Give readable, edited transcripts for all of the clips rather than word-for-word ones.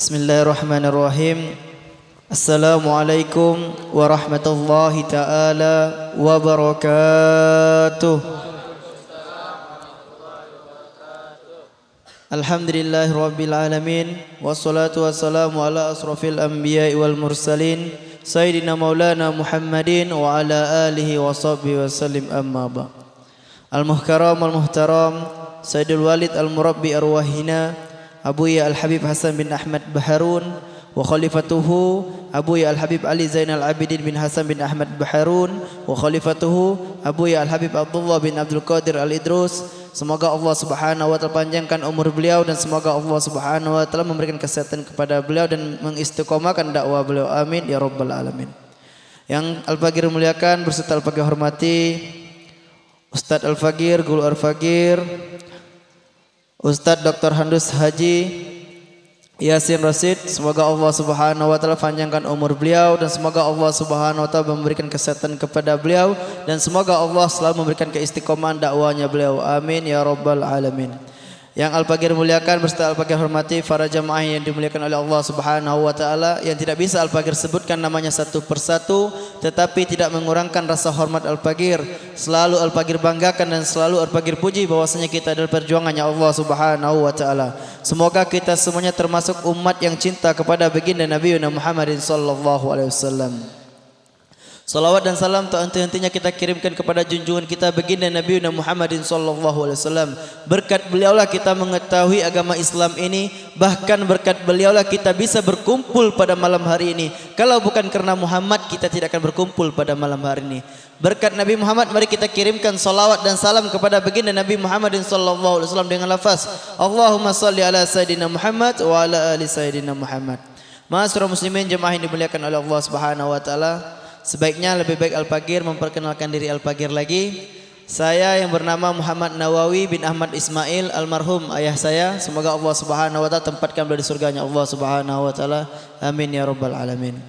Bismillahirrahmanirrahim. Assalamualaikum warahmatullahi ta'ala wabarakatuh. Alhamdulillahirabbil alamin wassalatu wassalamu ala asrafil anbiya'i wal mursalin sayyidina maulana Muhammadin wa ala alihi wa sahbihi wasallim amma ba. Al-muhkaram al-muhtaram Sayyidul Walid al-murabbi arwahina Abuya Al-Habib Hasan bin Ahmad Baharun wa khalifatuhu Abuya Al-Habib Ali Zainal Abidin bin Hasan bin Ahmad Baharun wa khalifatuhu Abuya Al-Habib Abdullah bin Abdul Qadir Al-Idrus. Semoga Allah Subhanahu wa taala panjangkan umur beliau dan semoga Allah Subhanahu wa taala memberikan kesehatan kepada beliau dan mengistiqomahkan dakwah beliau. Amin ya rabbal alamin. Yang Al-Fagir muliakan berserta Al-Fagir hormati Ustadz Al-Fagir, Guru Al-Fagir, Ustadz Dr. Handus Haji Yasin Rasid. Semoga Allah Subhanahu wa taala panjangkan umur beliau dan semoga Allah Subhanahu wa taala memberikan kesehatan kepada beliau dan semoga Allah selalu memberikan keistiqomahan dakwahnya beliau. Amin ya rabbal alamin. Yang Al-Fagir muliakan berserta Al-Fagir hormati para jamaah yang dimuliakan oleh Allah Subhanahu wa taala, yang tidak bisa Al-Fagir sebutkan namanya satu persatu tetapi tidak mengurangkan rasa hormat Al-Fagir. Selalu Al-Fagir banggakan dan selalu Al-Fagir puji bahwasanya kita adalah perjuangannya Allah Subhanahu wa taala. Semoga kita semuanya termasuk umat yang cinta kepada baginda Nabi Muhammadin sallallahu alaihi wasallam. Salawat dan salam tak henti-hentinya kita kirimkan kepada junjungan kita baginda Nabi Muhammadin sallallahu alaihi wasallam. Berkat beliaulah kita mengetahui agama Islam ini, bahkan berkat beliaulah kita bisa berkumpul pada malam hari ini. Kalau bukan karena Muhammad kita tidak akan berkumpul pada malam hari ini. Berkat Nabi Muhammad mari kita kirimkan salawat dan salam kepada baginda Nabi Muhammadin sallallahu alaihi wasallam dengan lafaz Allahumma salli ala sayyidina Muhammad wa ala ali sayyidina Muhammad. Ma'asyiral muslimin jemaah yang dimuliakan oleh Allah Subhanahu wa taala, sebaiknya lebih baik Al-Fagir memperkenalkan diri Al-Fagir lagi. Saya yang bernama Muhammad Nawawi bin Ahmad Ismail almarhum ayah saya. Semoga Allah Subhanahu wa taala tempatkan beliau di surganya Allah Subhanahu wa taala. Amin ya rabbal alamin.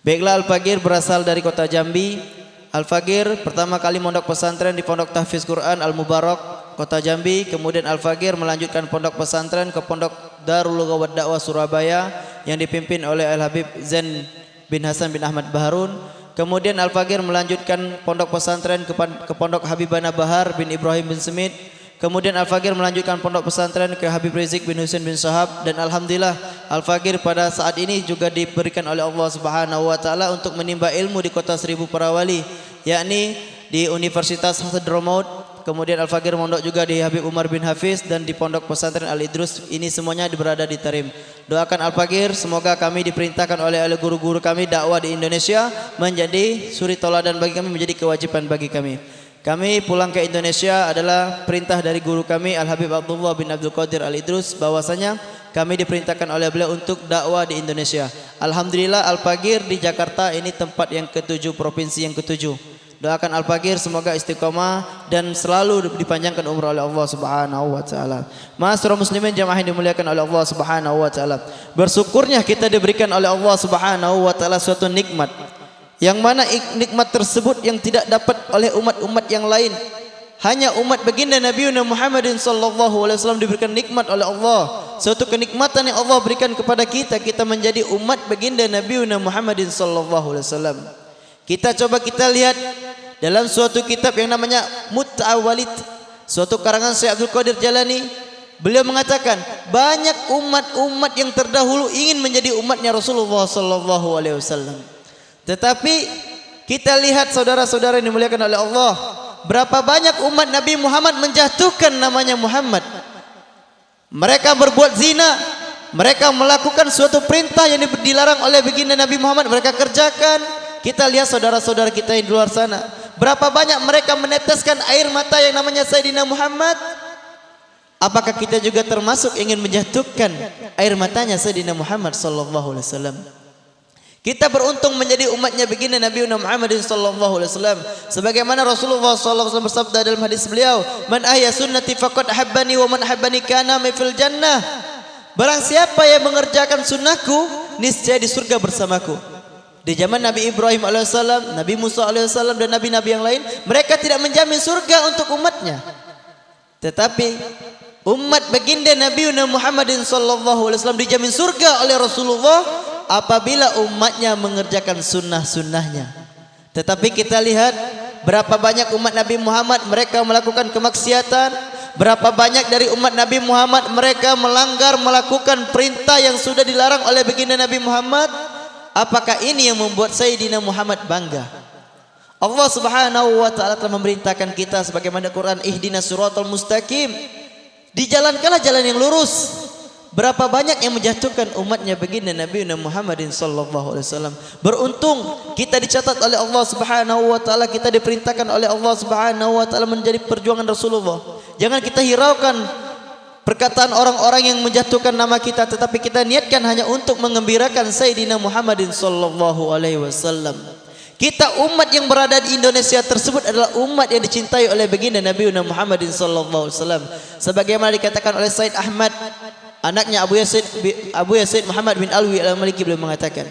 Baiklah, Al-Fagir berasal dari kota Jambi. Al-Fagir pertama kali mondok pesantren di Pondok Tahfiz Quran Al-Mubarak, kota Jambi. Kemudian Al-Fagir melanjutkan pondok pesantren ke Pondok Darul Ghawat Dakwah Surabaya yang dipimpin oleh Al-Habib Zain bin Hasan bin Ahmad Baharun. Kemudian Al-Fagir melanjutkan pondok pesantren ke Pondok Habibana Bahar bin Ibrahim bin Semit. Kemudian Al-Fagir melanjutkan pondok pesantren ke Habib Rizik bin Husain bin Shahab. Dan alhamdulillah Al-Fagir pada saat ini juga diberikan oleh Allah Subhanahu wa taala untuk menimba ilmu di kota Seribu Para Wali, yakni di Universitas Hadramaut. Kemudian Al-Fagir mondok juga di Habib Umar bin Hafiz dan di Pondok Pesantren Al-Idrus. Ini semuanya berada di Tarim. Doakan Al-Fagir semoga kami diperintahkan oleh guru-guru kami dakwah di Indonesia menjadi suri tauladan bagi kami, menjadi kewajiban bagi kami. Kami pulang ke Indonesia adalah perintah dari guru kami Al-Habib Abdullah bin Abdul Qadir Al-Idrus, bahwasanya kami diperintahkan oleh beliau untuk dakwah di Indonesia. Alhamdulillah Al-Fagir di Jakarta ini tempat yang ke-7, provinsi yang ke-7. Doakan Al-Fagir semoga istiqomah dan selalu dipanjangkan umur oleh Allah Subhanahu wa taala. Ma'asyiral muslimin jamaah yang dimuliakan oleh Allah Subhanahu wa taala. Bersyukurnya kita diberikan oleh Allah Subhanahu wa taala suatu nikmat, yang mana nikmat tersebut yang tidak dapat oleh umat-umat yang lain. Hanya umat baginda Nabi Muhammadin sallallahu alaihi wasallam diberikan nikmat oleh Allah. Suatu kenikmatan yang Allah berikan kepada kita, kita menjadi umat baginda Nabi Muhammadin sallallahu alaihi wasallam. Kita coba kita lihat dalam suatu kitab yang namanya Mut'awalid, suatu karangan Syekh Abdul Qadir Jalani. Beliau mengatakan banyak umat-umat yang terdahulu ingin menjadi umatnya Rasulullah sallallahu alaihi wasallam. Tetapi kita lihat saudara-saudara yang dimuliakan oleh Allah, berapa banyak umat Nabi Muhammad menjatuhkan namanya Muhammad. Mereka berbuat zina, mereka melakukan suatu perintah yang dilarang oleh baginda Nabi Muhammad, mereka kerjakan. Kita lihat saudara-saudara kita yang di luar sana, berapa banyak mereka meneteskan air mata yang namanya Sayyidina Muhammad. Apakah kita juga termasuk ingin menjatuhkan air matanya Sayyidina Muhammad sallallahu alaihi wasallam? Kita beruntung menjadi umatnya baginda Nabi Muhammad sallallahu alaihi wasallam. Sebagaimana Rasulullah sallallahu alaihi wasallam bersabda dalam hadis beliau, "Man ahya sunnati faqad habbani wa man habbani kana fil jannah." Barang siapa yang mengerjakan sunnahku, niscaya di surga bersamaku. Di zaman Nabi Ibrahim alaihissalam, Nabi Musa alaihissalam dan nabi-nabi yang lain, mereka tidak menjamin surga untuk umatnya. Tetapi Umat baginda Nabi Muhammadin sallallahu alaihi wasallam dijamin surga oleh Rasulullah apabila umatnya mengerjakan sunnah-sunnahnya. Tetapi kita lihat berapa banyak umat Nabi Muhammad mereka melakukan kemaksiatan, berapa banyak dari umat Nabi Muhammad mereka melanggar melakukan perintah yang sudah dilarang oleh baginda Nabi Muhammad. Apakah ini yang membuat Sayyidina Muhammad bangga? Allah Subhanahu wa taala telah memerintahkan kita sebagaimana Quran, ihdinas siratal mustaqim. Dijalankanlah jalan yang lurus. Berapa banyak yang menjatuhkan umatnya baginda Nabi Muhammadin sallallahu alaihi wasallam. Beruntung kita dicatat oleh Allah Subhanahu wa taala, kita diperintahkan oleh Allah Subhanahu wa taala menjadi perjuangan Rasulullah. Jangan kita hiraukan perkataan orang-orang yang menjatuhkan nama kita, tetapi kita niatkan hanya untuk mengembirakan Sayyidina Muhammadin sallallahu alaihi wasallam. Kita umat yang berada di Indonesia tersebut adalah umat yang dicintai oleh baginda Nabi Muhammadin sallallahu alaihi wasallam. Sebagaimana dikatakan oleh Said Ahmad, anaknya Abu Yazid Muhammad bin Alwi al-Maliki, beliau mengatakan,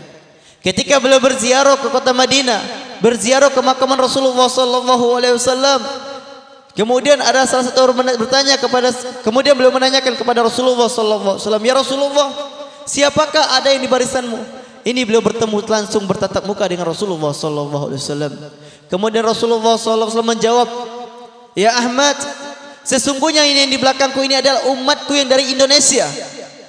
ketika beliau berziarah ke kota Madinah, berziarah ke makam Rasulullah sallallahu alaihi wasallam, kemudian ada salah satu orang bertanya kemudian beliau menanyakan kepada Rasulullah sallallahu alaihi wasallam, "Ya Rasulullah, siapakah ada yang di barisanmu?" Ini beliau bertemu langsung bertatap muka dengan Rasulullah sallallahu alaihi wasallam. Kemudian Rasulullah sallallahu alaihi wasallam menjawab, "Ya Ahmad, sesungguhnya ini yang di belakangku ini adalah umatku yang dari Indonesia.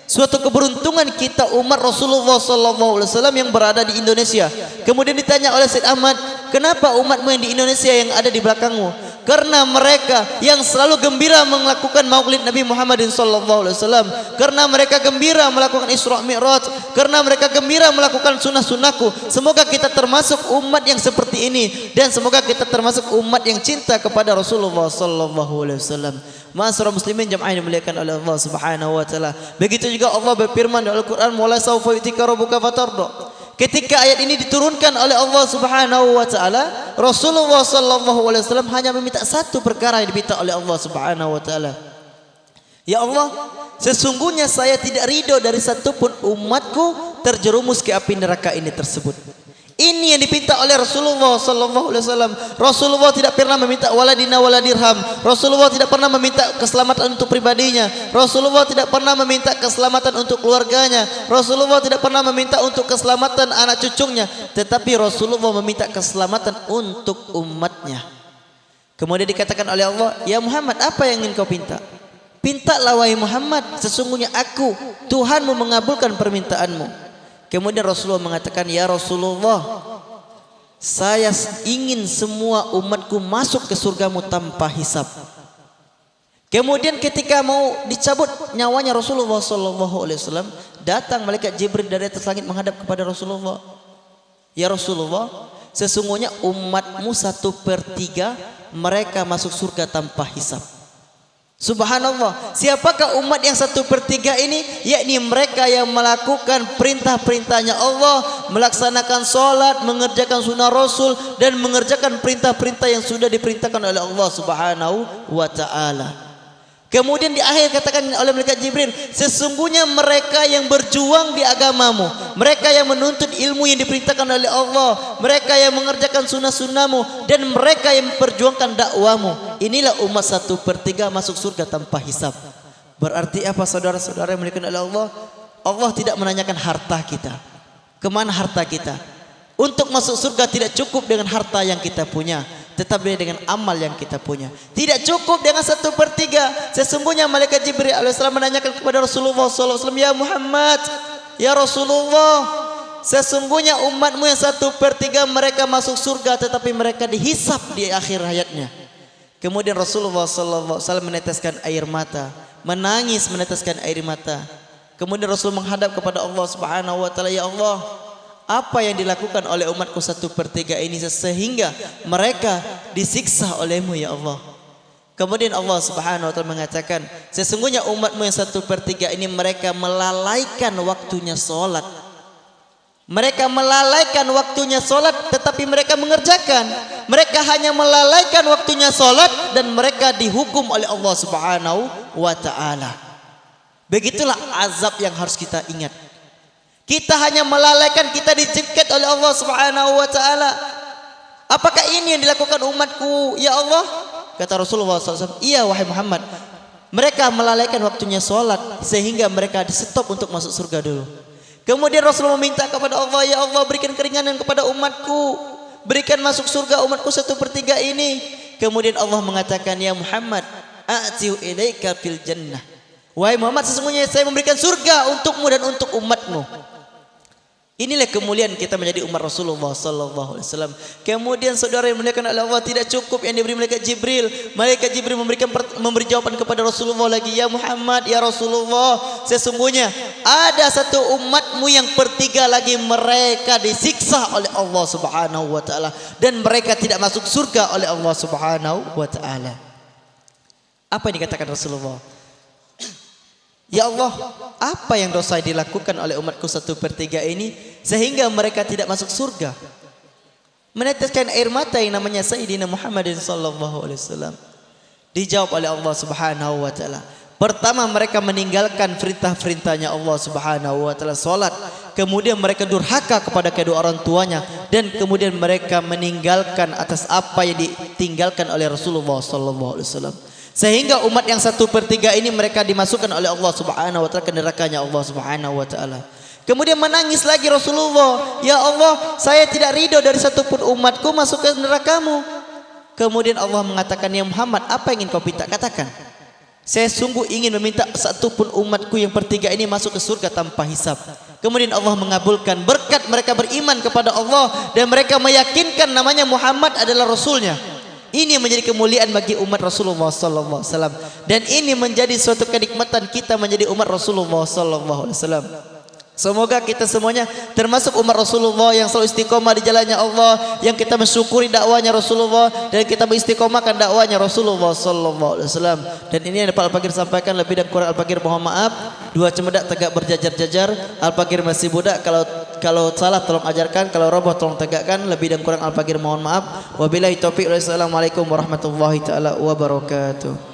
Suatu keberuntungan kita umat Rasulullah sallallahu alaihi wasallam yang berada di Indonesia." Kemudian ditanya oleh Said Ahmad, "Kenapa umatmu yang di Indonesia yang ada di belakangmu?" Karena mereka yang selalu gembira melakukan maulid Nabi Muhammadin sallallahu alaihi wasallam, karena mereka gembira melakukan Isra Mi'raj, karena mereka gembira melakukan sunnah-sunnahku. Semoga kita termasuk umat yang seperti ini, dan semoga kita termasuk umat yang cinta kepada Rasulullah sallallahu alaihi wasallam. Ma'asyiral muslimin jamaah yang dimuliakan oleh Allah Subhanahu wa taala. Begitu juga Allah berfirman dalam Al-Qur'an, "Wala sawfa yu'tika rabbuka fatarda." Ketika ayat ini diturunkan oleh Allah Subhanahu wa taala, Rasulullah sallallahu alaihi wasallam hanya meminta satu perkara yang diminta oleh Allah Subhanahu wa taala. "Ya Allah, sesungguhnya saya tidak ridho dari satupun umatku terjerumus ke api neraka ini tersebut." Ini yang dipinta oleh Rasulullah sallallahu alaihi wasallam. Rasulullah tidak pernah meminta waladina waladirham. Rasulullah tidak pernah meminta keselamatan untuk pribadinya. Rasulullah tidak pernah meminta keselamatan untuk keluarganya. Rasulullah tidak pernah meminta untuk keselamatan anak cucunya, tetapi Rasulullah meminta keselamatan untuk umatnya. Kemudian dikatakan oleh Allah, "Ya Muhammad, apa yang ingin kau pinta?" "Pintalah wahai Muhammad, sesungguhnya aku, Tuhanmu, mengabulkan permintaanmu." Kemudian Rasulullah mengatakan, "Ya Rasulullah, saya ingin semua umatku masuk ke surgamu tanpa hisab." Kemudian ketika mau dicabut nyawanya Rasulullah sallallahu alaihi wasallam, datang malaikat Jibril dari atas langit menghadap kepada Rasulullah. "Ya Rasulullah, sesungguhnya umatmu 1/3 mereka masuk surga tanpa hisab." Subhanallah, siapakah umat yang 1/3 ini? Yakni mereka yang melakukan perintah-perintahnya Allah, melaksanakan sholat, mengerjakan sunnah Rasul, dan mengerjakan perintah-perintah yang sudah diperintahkan oleh Allah Subhanahu wa ta'ala. Kemudian di akhir katakan oleh malaikat Jibril, "Sesungguhnya mereka yang berjuang di agamamu, mereka yang menuntut ilmu yang diperintahkan oleh Allah, mereka yang mengerjakan sunnah-sunnahmu, dan mereka yang memperjuangkan dakwamu. Inilah umat 1/3 masuk surga tanpa hisab." Berarti apa saudara-saudara yang dimuliakan oleh Allah? Allah tidak menanyakan harta kita. Kemana harta kita? Untuk masuk surga tidak cukup dengan harta yang kita punya, tetapi dengan amal yang kita punya. Tidak cukup dengan 1/3. Sesungguhnya malaikat Jibril alaihissalam menanyakan kepada Rasulullah sallallahu alaihi wasallam, "Ya Muhammad, ya Rasulullah, sesungguhnya umatmu yang 1/3 mereka masuk surga, tetapi mereka dihisap di akhir hayatnya." Kemudian Rasulullah sallallahu alaihi wasallam meneteskan air mata, menangis meneteskan air mata. Kemudian Rasul menghadap kepada Allah Subhanahu wa taala, "Ya Allah, apa yang dilakukan oleh umatku 1/3 ini sehingga mereka disiksa olehmu ya Allah?" Kemudian Allah Subhanahu wa taala mengatakan, "Sesungguhnya umatmu yang 1/3 ini mereka melalaikan waktunya sholat." Mereka melalaikan waktunya sholat, tetapi mereka mengerjakan. Mereka hanya melalaikan waktunya sholat, dan mereka dihukum oleh Allah Subhanahu wa ta'ala. Begitulah azab yang harus kita ingat. Kita hanya melalaikan, kita dicengket oleh Allah Subhanahu wa ta'ala. Apakah ini yang dilakukan umatku ya Allah? Kata Rasulullah SAW, "Iya wahai Muhammad, Mereka melalaikan waktunya sholat sehingga mereka di stop untuk masuk surga dulu. Kemudian Rasulullah meminta kepada Allah, ya Allah berikan keringanan kepada umatku, berikan masuk surga umatku 1/3 ini. Kemudian Allah mengatakan, ya Muhammad, a'tiu ilaika fil jannah. Wahai Muhammad, sesungguhnya saya memberikan surga untukmu dan untuk umatmu. Inilah kemuliaan kita menjadi umat Rasulullah sallallahu alaihi wasallam. Kemudian saudara yang dimuliakan oleh Allah, tidak cukup yang diberi malaikat Jibril. Malaikat Jibril memberi jawaban kepada Rasulullah lagi, ya Muhammad, ya Rasulullah, sesungguhnya ada satu umatmu yang 1/3 lagi mereka disiksa oleh Allah Subhanahu wa taala dan mereka tidak masuk surga oleh Allah Subhanahu wa taala. Apa yang dikatakan Rasulullah? Ya Allah, apa yang dosa dilakukan oleh umatku 1/3 ini sehingga mereka tidak masuk surga? Meneteskan air mata yang namanya Sayyidina Muhammadin sallallahu alaihi wasallam. Dijawab oleh Allah Subhanahu wa taala. Pertama, mereka meninggalkan perintah-perintahnya Allah Subhanahu wa taala, salat. Kemudian mereka durhaka kepada kedua orang tuanya dan kemudian mereka meninggalkan atas apa yang ditinggalkan oleh Rasulullah sallallahu alaihi wasallam. Sehingga umat yang 1/3 ini mereka dimasukkan oleh Allah Subhanahu wa taala ke nerakanya Allah Subhanahu wa taala. Kemudian menangis lagi Rasulullah, ya Allah, saya tidak ridho dari satupun umatku masuk ke nerakamu. Kemudian Allah mengatakan, ya Muhammad, apa yang ingin kau minta? Katakan. Saya sungguh ingin meminta satupun umatku yang 1/3 ini masuk ke surga tanpa hisab. Kemudian Allah mengabulkan berkat mereka beriman kepada Allah dan mereka meyakinkan namanya Muhammad adalah Rasulnya. Ini menjadi kemuliaan bagi umat Rasulullah sallallahu alaihi wasallam dan ini menjadi suatu kenikmatan kita menjadi umat Rasulullah sallallahu alaihi wasallam. Semoga kita semuanya termasuk umat Rasulullah yang selalu istiqomah di jalannya Allah, yang kita mensyukuri dakwanya Rasulullah dan kita mengistiqomahkan dakwanya Rasulullah sallallahu alaihi wasallam. Dan ini yang Pak Al-Fakir sampaikan, lebih dan kurang Al-Fakir mohon maaf. Dua cemedak tegak berjajar-jajar. Al-Fakir masih budak, kalau salah tolong ajarkan, kalau roboh tolong tegakkan. Lebih dan kurang Al-Fakir mohon maaf. Wabillahi taufiq. Wassalamualaikum warahmatullahi taala wabarakatuh.